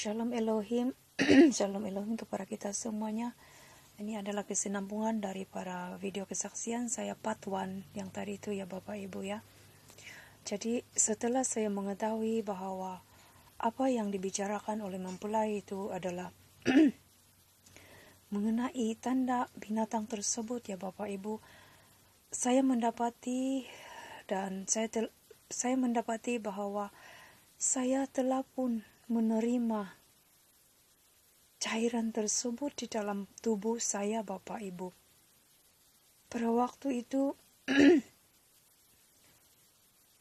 Shalom Elohim, Shalom Elohim kepada kita semuanya. Ini adalah kesinambungan dari para video kesaksian saya part 1 yang tadi itu ya Bapak Ibu ya. Jadi setelah saya mengetahui bahwa apa yang dibicarakan oleh mempelai itu adalah mengenai tanda binatang tersebut ya Bapak Ibu, saya mendapati saya mendapati bahwa saya telah pun menerima cairan tersebut di dalam tubuh saya Bapak Ibu. Pada waktu itu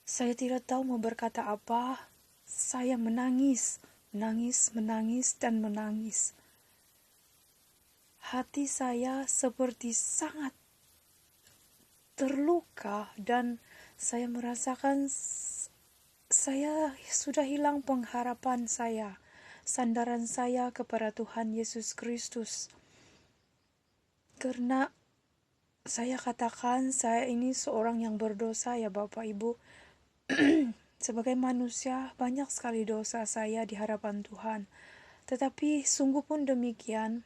saya tidak tahu mau berkata apa. Saya menangis dan menangis. Hati saya seperti sangat terluka dan saya merasakan saya sudah hilang pengharapan saya, sandaran saya kepada Tuhan Yesus Kristus. Karena saya katakan saya ini seorang yang berdosa ya Bapak Ibu. Sebagai manusia banyak sekali dosa saya di hadapan Tuhan. Tetapi sungguh pun demikian,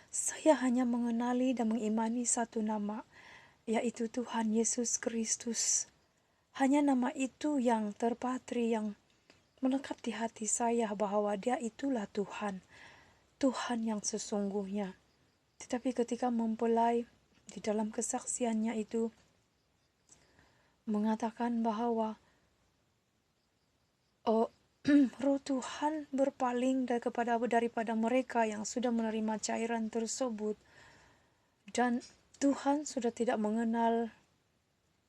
saya hanya mengenali dan mengimani satu nama, yaitu Tuhan Yesus Kristus. Hanya nama itu yang terpatri, yang melekat di hati saya bahwa Dia itulah Tuhan, Tuhan yang sesungguhnya. Tetapi ketika mempelai di dalam kesaksiannya itu mengatakan bahwa Roh Tuhan berpaling daripada mereka yang sudah menerima cairan tersebut, dan Tuhan sudah tidak mengenal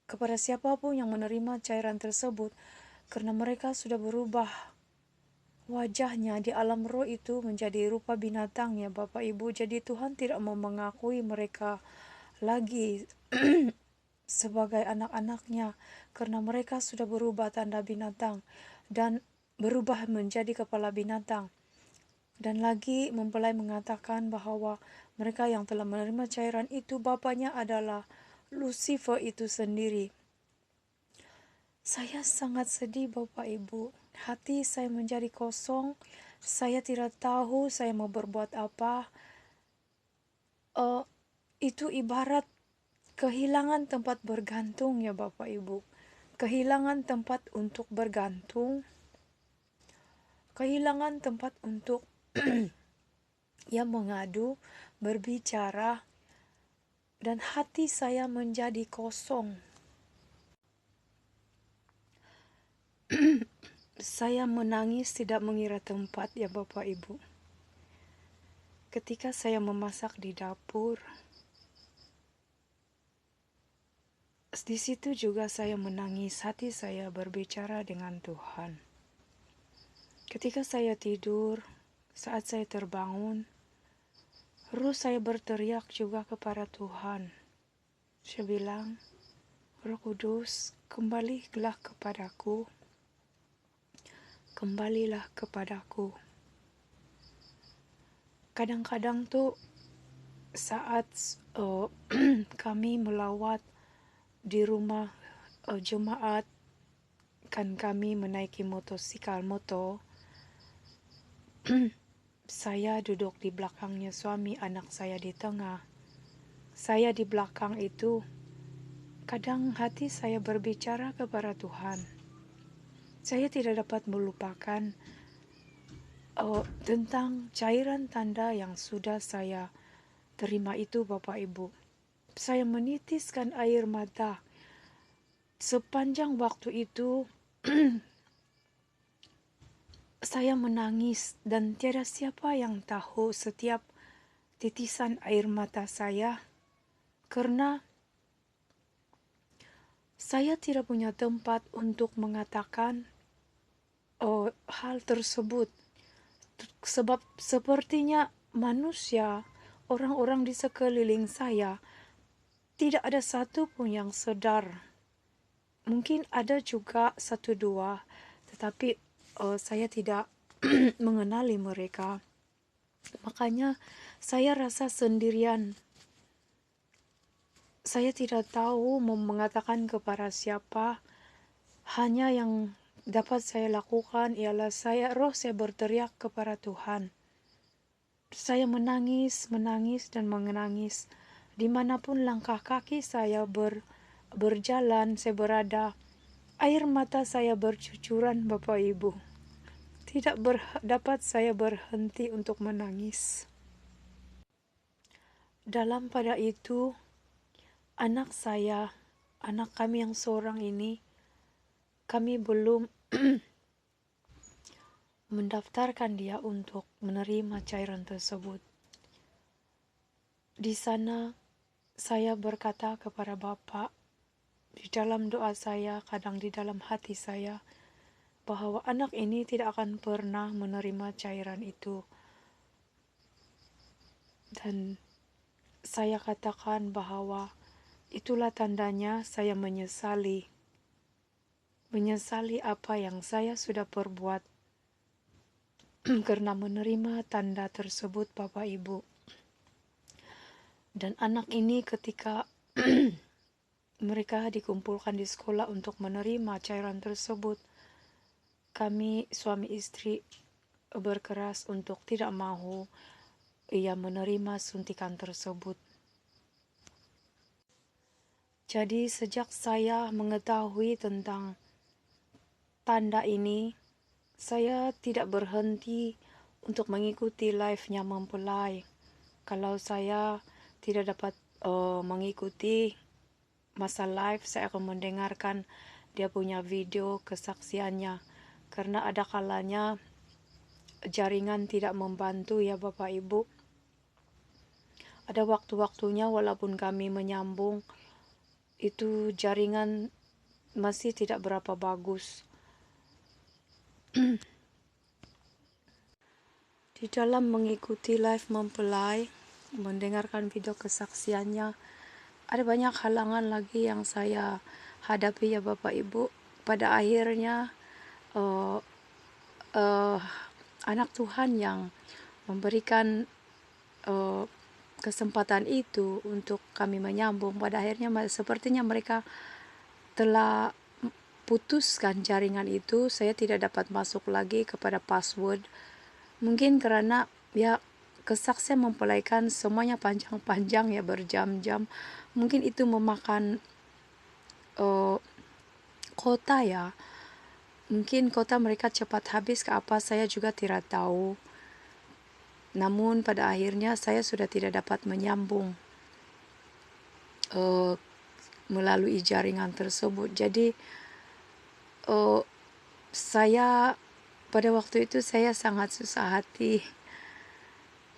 kepada siapapun yang menerima cairan tersebut, karena mereka sudah berubah wajahnya di alam roh itu menjadi rupa binatang ya Bapak Ibu. Jadi Tuhan tidak mau mengakui mereka lagi sebagai anak-anaknya, karena mereka sudah berubah tanda binatang dan berubah menjadi kepala binatang. Dan lagi mempelai mengatakan bahwa mereka yang telah menerima cairan itu bapaknya adalah Lucifer itu sendiri. Saya sangat sedih Bapak Ibu. Hati saya menjadi kosong. Saya tidak tahu saya mau berbuat apa. Itu ibarat kehilangan tempat bergantung ya Bapak Ibu. Kehilangan tempat untuk bergantung. Kehilangan tempat untuk ya mengadu, berbicara. Dan hati saya menjadi kosong. Saya menangis tidak mengira tempat ya Bapak Ibu. Ketika saya memasak di dapur, di situ juga saya menangis, hati saya berbicara dengan Tuhan. Ketika saya tidur, saat saya terbangun, roh saya berteriak juga kepada Tuhan. Saya bilang, Roh Kudus, kembalilah kepadaku. Kembalilah kepadaku. Kadang-kadang tuh saat kami melawat di rumah jemaat, kan kami menaiki motosikal moto. Saya duduk di belakangnya suami, anak saya di tengah. Saya di belakang itu, kadang hati saya berbicara kepada Tuhan. Saya tidak dapat melupakan tentang cairan tanda yang sudah saya terima itu Bapak Ibu. Saya menitiskan air mata. Sepanjang waktu itu saya menangis dan tiada siapa yang tahu setiap titisan air mata saya, karena saya tidak punya tempat untuk mengatakan hal tersebut. Sebab sepertinya manusia, orang-orang di sekeliling saya, tidak ada satu pun yang sadar. Mungkin ada juga satu dua, tetapi saya tidak mengenali mereka. Makanya saya rasa sendirian. Saya tidak tahu mau mengatakan kepada siapa. Hanya yang dapat saya lakukan ialah saya berteriak kepada Tuhan. Saya menangis dan menangis. Dimanapun langkah kaki saya berjalan, saya berada, air mata saya bercucuran, Bapak Ibu. Tidak dapat saya berhenti untuk menangis. Dalam pada itu, anak kami yang seorang ini, kami belum mendaftarkan dia untuk menerima cairan tersebut. Di sana saya berkata kepada Bapak, di dalam doa saya, kadang di dalam hati saya, bahwa anak ini tidak akan pernah menerima cairan itu. Dan saya katakan bahwa itulah tandanya saya menyesali apa yang saya sudah perbuat karena menerima tanda tersebut, Bapak Ibu. Dan anak ini ketika mereka dikumpulkan di sekolah untuk menerima cairan tersebut, kami suami istri berkeras untuk tidak mau ia menerima suntikan tersebut. Jadi sejak saya mengetahui tentang tanda ini, saya tidak berhenti untuk mengikuti live-nya mempelai. Kalau saya tidak dapat mengikuti masa live, saya akan mendengarkan dia punya video kesaksiannya. Karena ada kalanya jaringan tidak membantu ya Bapak Ibu. Ada waktu-waktunya walaupun kami menyambung, itu jaringan masih tidak berapa bagus. Di dalam mengikuti live mempelai, mendengarkan video kesaksiannya, ada banyak halangan lagi yang saya hadapi ya Bapak Ibu. Pada akhirnya anak Tuhan yang memberikan kesempatan itu untuk kami menyambung, pada akhirnya sepertinya mereka telah putuskan jaringan itu. Saya tidak dapat masuk lagi kepada password. Mungkin karena ya kesaksian mempelaikan semuanya panjang-panjang ya, berjam-jam. Mungkin itu memakan kota ya. Mungkin kota mereka cepat habis ke apa, saya juga tidak tahu. Namun pada akhirnya saya sudah tidak dapat menyambung melalui jaringan tersebut. Jadi saya pada waktu itu saya sangat susah hati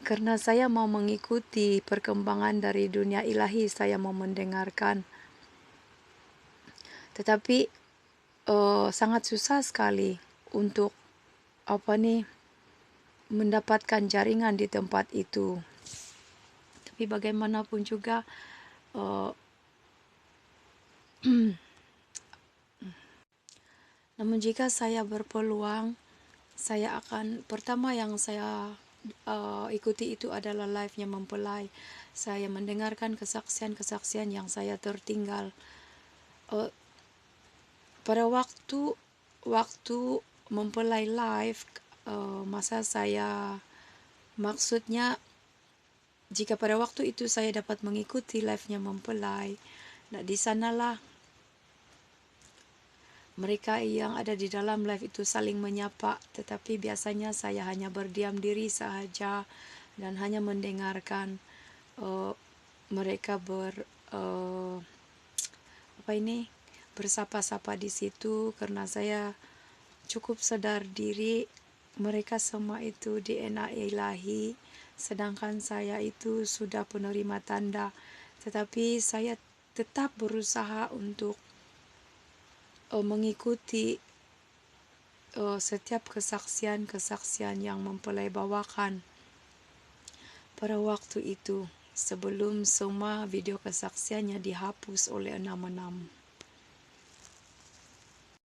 karena saya mau mengikuti perkembangan dari dunia ilahi, saya mau mendengarkan. Tetapi sangat susah sekali untuk mendapatkan jaringan di tempat itu. Tapi bagaimanapun juga namun jika saya berpeluang, saya akan, pertama yang saya ikuti itu adalah live-nya mempelai. Saya mendengarkan kesaksian-kesaksian yang saya tertinggal. Pada waktu mempelai live, masa saya, maksudnya jika pada waktu itu saya dapat mengikuti live-nya mempelai, nah di sanalah mereka yang ada di dalam live itu saling menyapa, tetapi biasanya saya hanya berdiam diri saja dan hanya mendengarkan mereka bersapa-sapa di situ, karena saya cukup sadar diri mereka semua itu DNA ilahi, sedangkan saya itu sudah penerima tanda. Tetapi saya tetap berusaha untuk mengikuti setiap kesaksian yang mempelai bawakan pada waktu itu, sebelum semua video kesaksiannya dihapus oleh 66.